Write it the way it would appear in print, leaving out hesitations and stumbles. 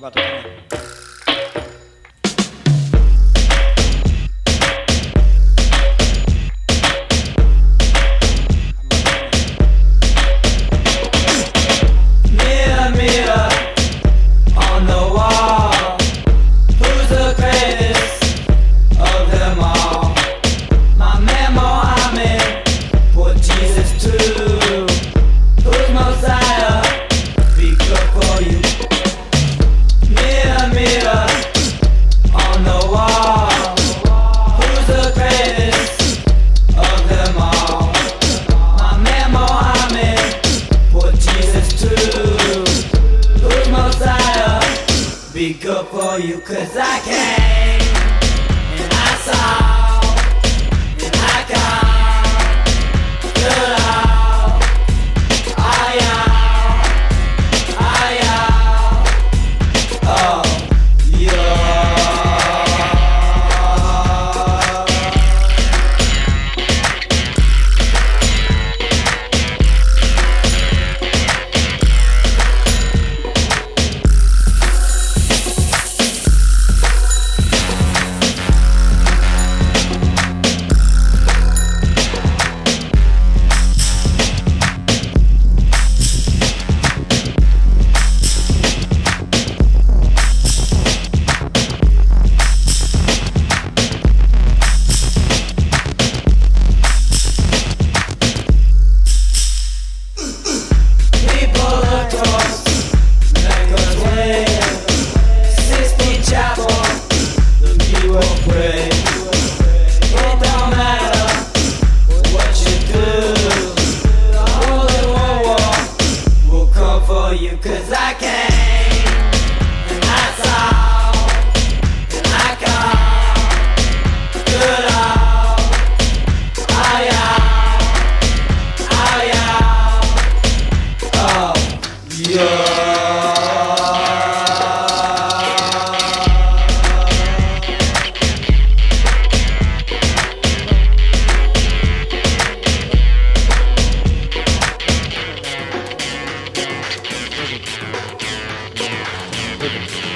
chyba to nie. Mirror, mirror on the wall, who's the greatest of them all? My memo I'm in, put Jesus too. Who's Messiah? Be good for you. Mirror, mirror on the wall, who's the greatest of them all? My memo I'm in, put Jesus too. Who's Messiah? Be good for you, 'cause I came and I saw and I got good all. I oh, yeah. People across Mecca's way, 60 chapel, the people pray. It don't matter what you do, the holy war will come for you, 'cause I came and I saw and I got good all. Oh, yeah. Wybuch.